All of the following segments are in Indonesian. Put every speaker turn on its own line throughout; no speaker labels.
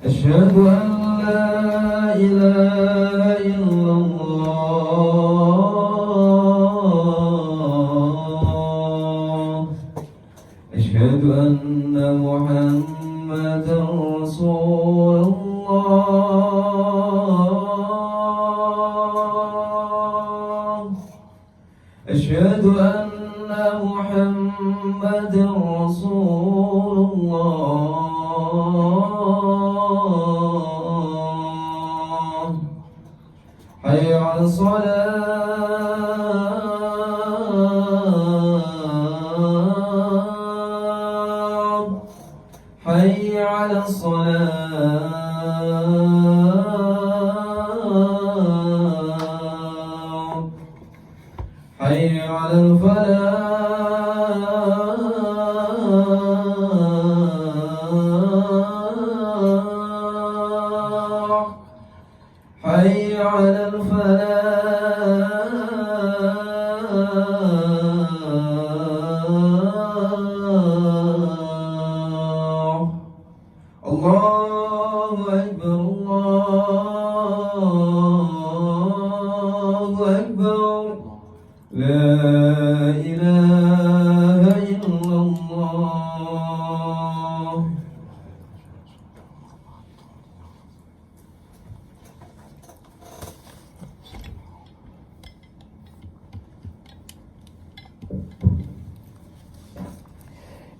أشهد أن لا إله إلا الله. أشهد أن محمدا رسول الله. أشهد أن محمدا رسول الله. حي على الصلاة. حي على الصلاة. حي على الفلاح. حي على الفلاح. الله أكبر الله أكبر. لا إله إلا الله.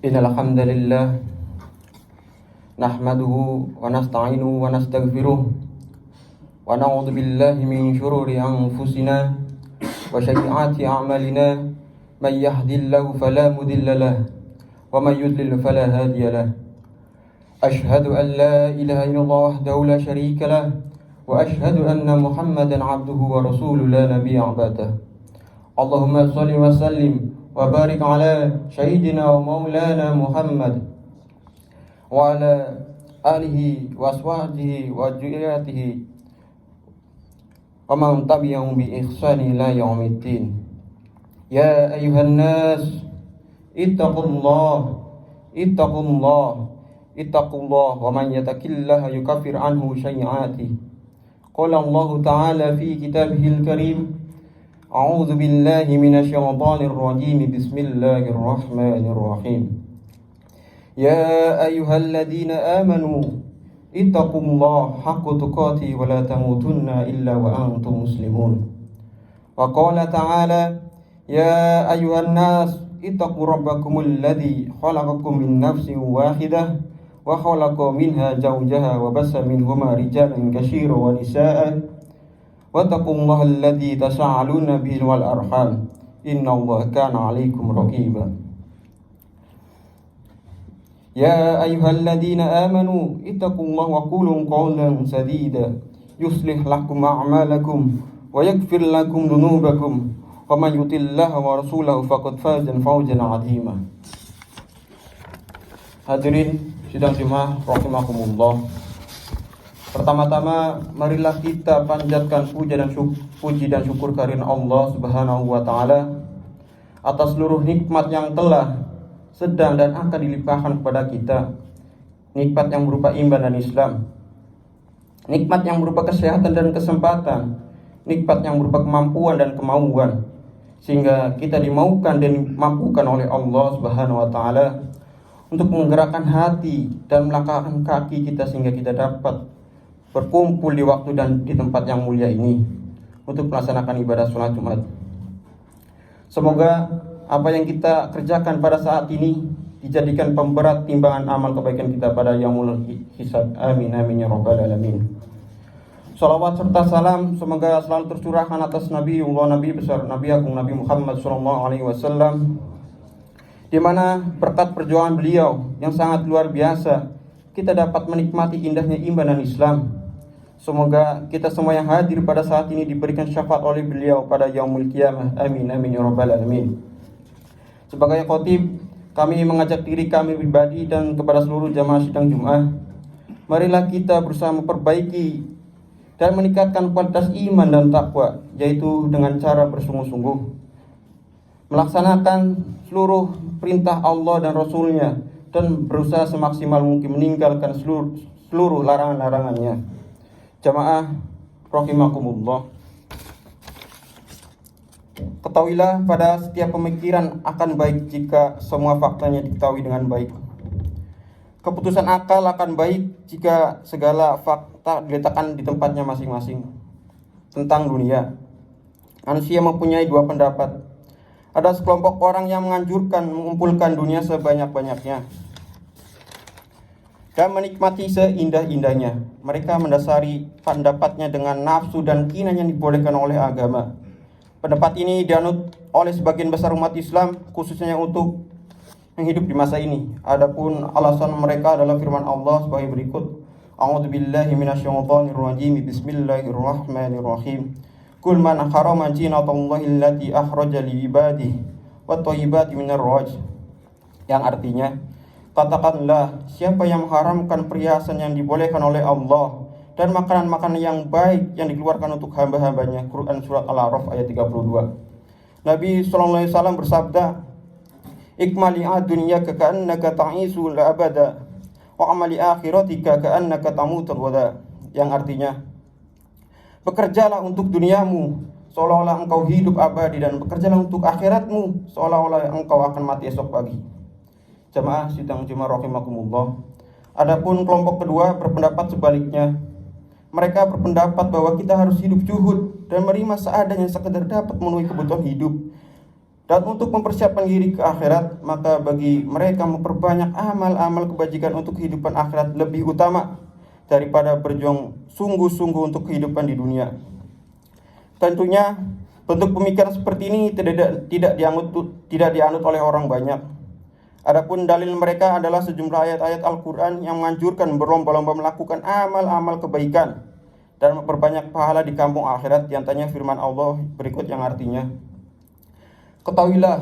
Innal hamdalillah nahmaduhu wa nasta'inuhu wa nastaghfiruh wa na'udzu billahi min shururi anfusina wa sayyiati a'malina may yahdihillahu fala mudilla lahu wa may yudlil fala hadiya lahu. Ashhadu an la ilaha illallah wahdahu la syarika lahu wa ashhadu anna Muhammadan 'abduhu wa rasuluhu la nabiyya ba'dahu. Allahumma shalli wa sallim wa barik ala sayyidina wa maulana Muhammad wa ala alihi wa ashabihi wa dzurriyyatihi wa man tabi'ahum bi ihsani ila yaumiddin. Ya ayyuhan nas ittaqullah wa man yattaqillaha yukaffir anhu sayyi'atihi. Qala Allah ta'ala fi kitabihil karim. A'udzu billahi minasyaitonir rajim. Bismillahirrahmanirrahim. Ya ayyuhalladzina amanu ittaqullaha haqqa tuqatih wa la tamutunna illa wa antum muslimun. Wa qala ta'ala ya ayyuhan nas ittaqu rabbakumul ladzi khalaqakum min nafsin wahidah wa khalaqa minha zawjaha wa bassa minhuma rijalan katsiran wa nisaa'a wattaqullaha alladzi tasaaluna bihi wal arham innallaha kana 'alaikum raqiba. Ya ayyuhalladzina amanu ittaqullaha wa qulu qawlan sadida yuslih lakum a'malakum wa yaghfir lakum dhunubakum wa man yuti'illaha wa rasulahu faqad faza fawzan 'azima. Hadirin sidang jemaah rahimakumullah. Pertama-tama marilah kita panjatkan puji dan syukur kehadirat Allah Subhanahu wa taala atas seluruh nikmat yang telah, sedang dan akan dilimpahkan kepada kita. Nikmat yang berupa iman dan Islam, nikmat yang berupa kesehatan dan kesempatan, nikmat yang berupa kemampuan dan kemauan, sehingga kita dimaukan dan dimampukan oleh Allah Subhanahu wa taala untuk menggerakkan hati dan melangkahkan kaki kita sehingga kita dapat berkumpul di waktu dan di tempat yang mulia ini untuk melaksanakan ibadah sholat Jumat. Semoga apa yang kita kerjakan pada saat ini dijadikan pemberat timbangan amal kebaikan kita pada yaumul hisab. Amin amin ya rabbal alamin. Salawat serta salam semoga selalu tercurahkan atas Nabi besar Nabi Agung Nabi Muhammad SAW, di mana berkat perjuangan beliau yang sangat luar biasa kita dapat menikmati indahnya iman dan Islam. Semoga kita semua yang hadir pada saat ini diberikan syafaat oleh beliau pada yaumul qiyamah. Amin amin ya rabbal alamin. Sebagai khatib, kami mengajak diri kami pribadi dan kepada seluruh jamaah sidang Jumat, marilah kita berusaha memperbaiki dan meningkatkan kualitas iman dan takwa, yaitu dengan cara bersungguh-sungguh melaksanakan seluruh perintah Allah dan Rasul-Nya dan berusaha semaksimal mungkin meninggalkan seluruh larangan-larangannya. Jamaah rahimakumullah, ketahuilah pada setiap pemikiran akan baik jika semua faktanya diketahui dengan baik. Keputusan akal akan baik jika segala fakta diletakkan di tempatnya masing-masing. Tentang dunia, manusia mempunyai dua pendapat. Ada sekelompok orang yang menganjurkan mengumpulkan dunia sebanyak-banyaknya dan menikmati seindah-indahnya. Mereka mendasari pendapatnya dengan nafsu dan keinginan yang dibolehkan oleh agama. Pendapat ini dianut oleh sebagian besar umat Islam, khususnya untuk yang hidup di masa ini. Adapun alasan mereka adalah firman Allah sebagai berikut. A'udzubillahi minasyaitonirrajim. Bismillahirrahmanirrahim. Qul man harama zinatallahi allati akhraja li ibadihi wat thayyibati minar rizq. Yang artinya, katakanlah, siapa yang mengharamkan perhiasan yang dibolehkan oleh Allah dan makanan-makanan yang baik yang dikeluarkan untuk hamba-hambanya. Quran surat Al-A'raf ayat 32. Nabi SAW bersabda, ikmali ad-dunya ka'annaka ta'isu la abada wa amali akhiratika ka'annaka tamutu wada. Yang artinya, bekerjalah untuk duniamu seolah-olah engkau hidup abadi, dan bekerjalah untuk akhiratmu seolah-olah engkau akan mati esok pagi. Jamaah sidang Jumat rahimakumullah. Adapun kelompok kedua berpendapat sebaliknya. Mereka berpendapat bahwa kita harus hidup zuhud dan menerima seadanya sekedar dapat memenuhi kebutuhan hidup. Dan untuk mempersiapkan diri ke akhirat, maka bagi mereka memperbanyak amal-amal kebajikan untuk kehidupan akhirat lebih utama daripada berjuang sungguh-sungguh untuk kehidupan di dunia. Tentunya bentuk pemikiran seperti ini tidak dianut oleh orang banyak. Adapun dalil mereka adalah sejumlah ayat-ayat Al-Quran yang menganjurkan berlomba-lomba melakukan amal-amal kebaikan dan memperbanyak pahala di kampung akhirat. Di antaranya firman Allah berikut yang artinya, ketahuilah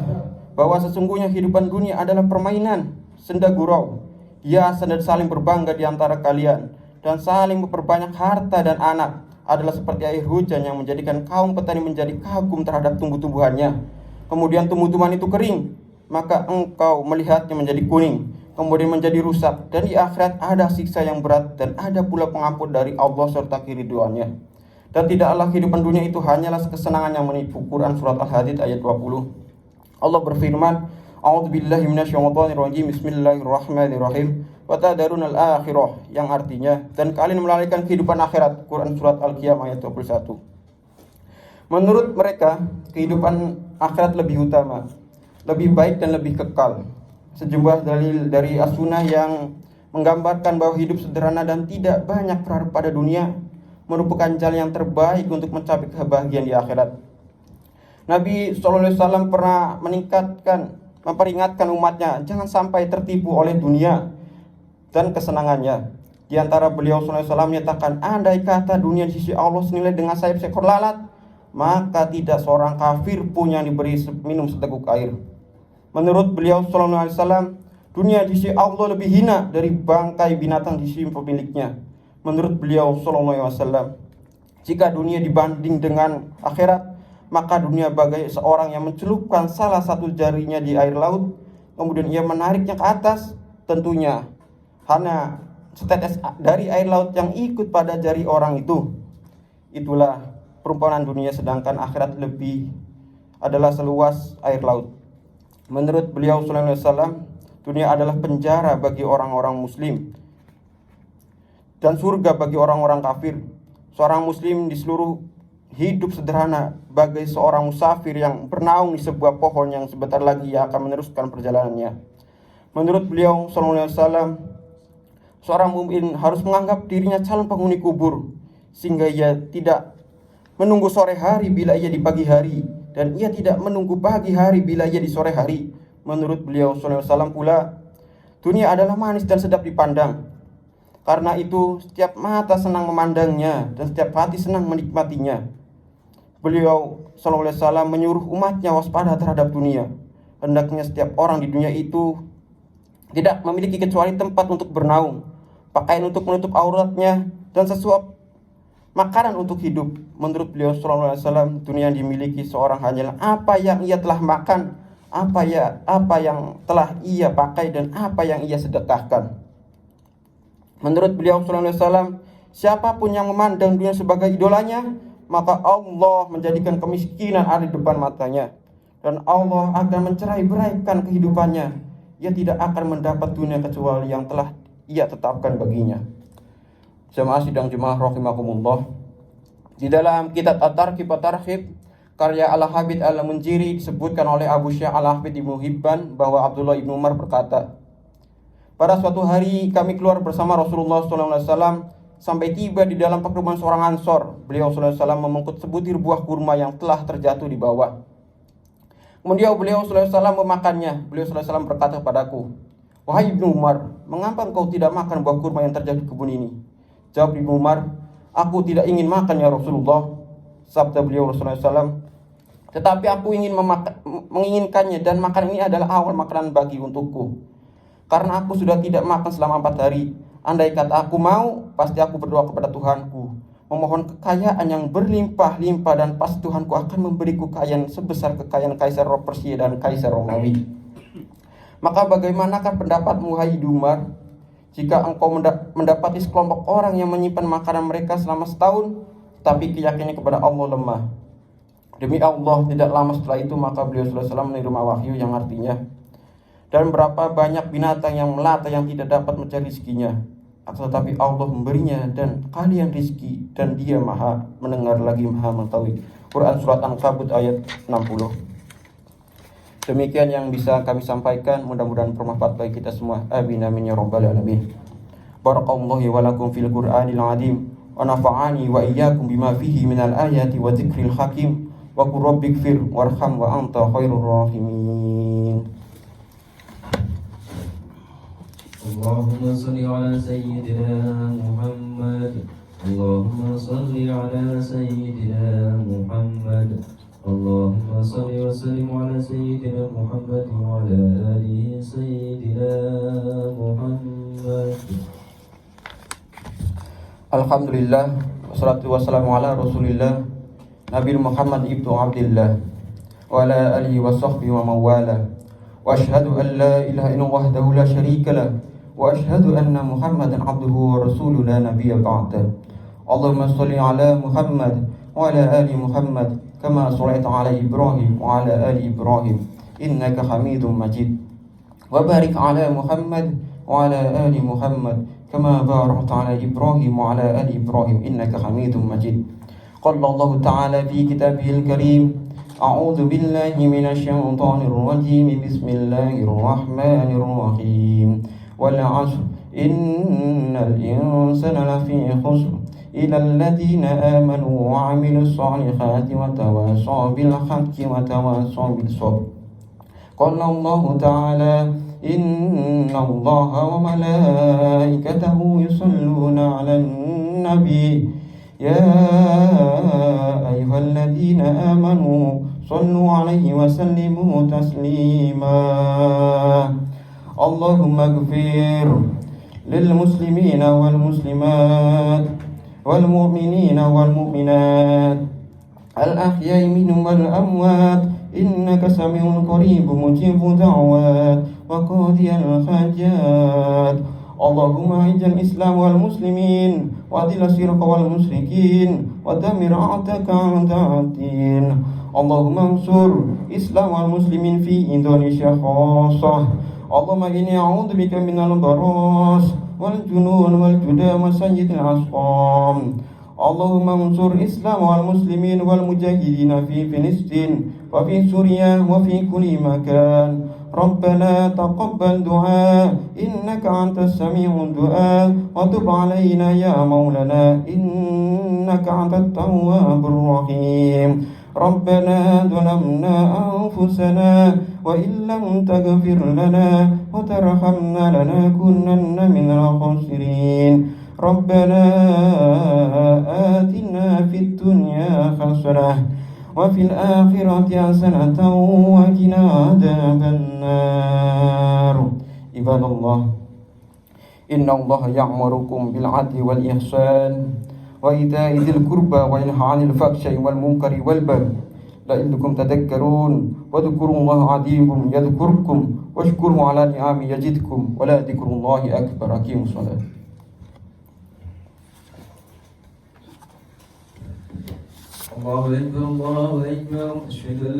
bahwa sesungguhnya kehidupan dunia adalah permainan, senda gurau, hiasan dan saling berbangga di antara kalian, dan saling memperbanyak harta dan anak adalah seperti air hujan yang menjadikan kaum petani menjadi kagum terhadap tumbuh-tumbuhannya. Kemudian tumbuh-tumbuhan itu kering, maka engkau melihatnya menjadi kuning, kemudian menjadi rusak, dan di akhirat ada siksa yang berat dan ada pula pengampun dari Allah serta keridhoannya. Dan tidaklah kehidupan dunia itu hanyalah kesenangan yang menipu. Quran surat Al-Hadid ayat 20. Allah berfirman, A'udzubillahi minasyaitonirrajim. Bismillahirrahmanirrahim. Wa tadarunal akhirah, yang artinya, dan kalian melalaikan kehidupan akhirat. Quran surat Al-Qiyamah ayat 21. Menurut mereka, kehidupan akhirat lebih utama, lebih baik dan lebih kekal. Sejumlah dalil dari as-sunnah yang menggambarkan bahwa hidup sederhana dan tidak banyak berharap pada dunia merupakan jalan yang terbaik untuk mencapai kebahagiaan di akhirat. Nabi SAW pernah memperingatkan umatnya jangan sampai tertipu oleh dunia dan kesenangannya. Di antara beliau SAW menyatakan, andai kata dunia di sisi Allah senilai dengan sayap seekor lalat, maka tidak seorang kafir pun yang diberi minum seteguk air. Menurut beliau SAW, dunia di sisi Allah lebih hina dari bangkai binatang di sisi pemiliknya. Menurut beliau SAW, jika dunia dibanding dengan akhirat, maka dunia bagai seorang yang mencelupkan salah satu jarinya di air laut, kemudian ia menariknya ke atas. Tentunya hanya setetes dari air laut yang ikut pada jari orang itu. Itulah perumpamaan dunia, sedangkan akhirat adalah seluas air laut. Menurut beliau SAW, dunia adalah penjara bagi orang-orang muslim dan surga bagi orang-orang kafir. Seorang muslim di seluruh hidup sederhana bagai seorang musafir yang bernaung di sebuah pohon yang sebentar lagi ia akan meneruskan perjalanannya. Menurut beliau SAW, seorang mukmin harus menganggap dirinya calon penghuni kubur, sehingga ia tidak menunggu sore hari bila ia di pagi hari, dan ia tidak menunggu pagi hari bila ia di sore hari. Menurut beliau SAW pula, dunia adalah manis dan sedap dipandang. Karena itu setiap mata senang memandangnya dan setiap hati senang menikmatinya. Beliau SAW menyuruh umatnya waspada terhadap dunia. Hendaknya setiap orang di dunia itu tidak memiliki kecuali tempat untuk bernaung, pakaian untuk menutup auratnya, dan sesuap makanan untuk hidup. Menurut beliau SAW, dunia yang dimiliki seorang hanyalah apa yang ia telah makan, apa yang telah ia pakai, dan apa yang ia sedekahkan. Menurut beliau sallallahu alaihi wasallam, siapapun yang memandang dunia sebagai idolanya, maka Allah menjadikan kemiskinan ada di depan matanya, dan Allah akan mencerai-beraikan kehidupannya. Ia tidak akan mendapat dunia kecuali yang telah ia tetapkan baginya. Jemaah sidang jemaah rahimakumullah. Di dalam kitab At-Targhib wa Tarhib karya Al-Habib Al-Munziri disebutkan oleh Abu Syekh Al-Hafidz Ibnu Hibban bahwa Abdullah ibnu Umar berkata, pada suatu hari kami keluar bersama Rasulullah SAW sampai tiba di dalam perumahan seorang Ansor. Beliau SAW memangkut sebutir buah kurma yang telah terjatuh di bawah. Kemudian beliau SAW memakannya. Beliau SAW berkata padaku, wahai Ibnu Umar, mengapa engkau tidak makan buah kurma yang terjatuh di kebun ini? Jawab Ibnu Umar, aku tidak ingin makan ya Rasulullah. Sabda beliau Rasulullah SAW, tetapi aku ingin menginginkannya, dan makanan ini adalah awal makanan bagi untukku. Karena aku sudah tidak makan selama 4 hari. Andai kata aku mau, pasti aku berdoa kepada Tuhanku, memohon kekayaan yang berlimpah-limpah, dan pasti Tuhanku akan memberiku kekayaan sebesar kekayaan Kaisar Persia dan Kaisar Romawi. Maka bagaimanakah pendapatmu, hai Umar, jika engkau mendapati sekelompok orang yang menyimpan makanan mereka selama setahun, tapi keyakinannya kepada Allah lemah? Demi Allah, tidak lama setelah itu maka beliau SAW menerima wahyu yang artinya, dan berapa banyak binatang yang melata yang tidak dapat mencari rezekinya, tetapi Allah memberinya dan kalian rizki, dan Dia maha mendengar lagi maha mengetahui. Quran Surat Ankabut ayat 60. Demikian yang bisa kami sampaikan, mudah-mudahan bermanfaat bagi kita semua. Amin amin ya rabbal alamin. Barakallahu wa lakum fil Qur'anil azim, wa nafa'ani wa iyyakum bima fihi minal ayati wa dzikril hakim, wa qur rabbighfir warham wa anta khairur rahimin.
اللهم صل على سيدنا محمد اللهم صل على سيدنا محمد اللهم صل وسلم على سيدنا محمد وعلى آله سيدنا محمد.
Alhamdulillah, wassalatu wassalamu ala Rasulillah Nabi Muhammad ibnu Abdillah wa ala alihi wa sahbihi wa mawala. Wa ashhadu an la ilaha illallah wahdahu la syarika lah, wa ashhadu anna Muhammadan abduhu wa rasuluhu la nabiyya ba'dah. Allahumma shalli ala Muhammad wa ala ali Muhammad kama shallaita ala Ibrahim wa ala ali Ibrahim innaka Hamidum Majid. Wa barik ala Muhammad wa ala ali Muhammad kama barakta ala Ibrahim wa ala ali Ibrahim innaka Hamidum Majid. Qala Allah Ta'ala fi kitabihil karim, a'udzu billahi minasy syaithanir rajim, bismillahir rahmanir rahim. Wal 'ashr innal insana lafi khusr illa alladziina aamanu wa 'amilus shalihati wa tawassaw bil haqqi wa tawassaw bis sabr. Qala Allah Ta'ala, inna Allaha wa malaikatahu yusalluna 'alan nabi ya ayyuhalladzina amanu sallu 'alaihi wa sallimu taslima. Allahumma ighfir lil muslimina wal muslimat wal mu'minina wal mu'minat al ahya'i minhum wal amwat innaka sami'un qaribun mujibud da'wat wa qadiyal hajat. Allahumma ij'al islam wal muslimin wa adil syirka wal musyrikin wa damir a'daka a'da'atin. Allahumma ansur islam wal muslimin fi Indonesia khassah. Allahumma inni a'udzubika minal baras wal junun wal judam wa sayyidil asqam. Allahumma ansur islam wal muslimin wal mujahidin fi Filistin wa fi Suriah wa fi kulli makan. Rabbana taqabbal du'a innaka antas sami'ud du'a wa tub 'alaina ya maulana innaka antat tawwabur rahim. Rabbana zalamna anfusana wa illam taghfir lana wa tarhamna lanakunanna minal khasirin. Rabbana atina fid dunya hasanah wa fil akhirati hasanatan wa qina adzabannar. Ibadallah, innallaha ya'murukum bil 'adli wal ihsan wa ita'i dzil qurba wa yanha 'anil fahsya'i wal munkari wal baghi la'allakum tadhakkarun. Wa dhkurullaha 'azimun yadhkurkum washkuruhu 'ala ni'ami yazidkum wa la dhikrullahi akbar. Aqimus shalah.
الله أكبر الله أكبر أشهد أن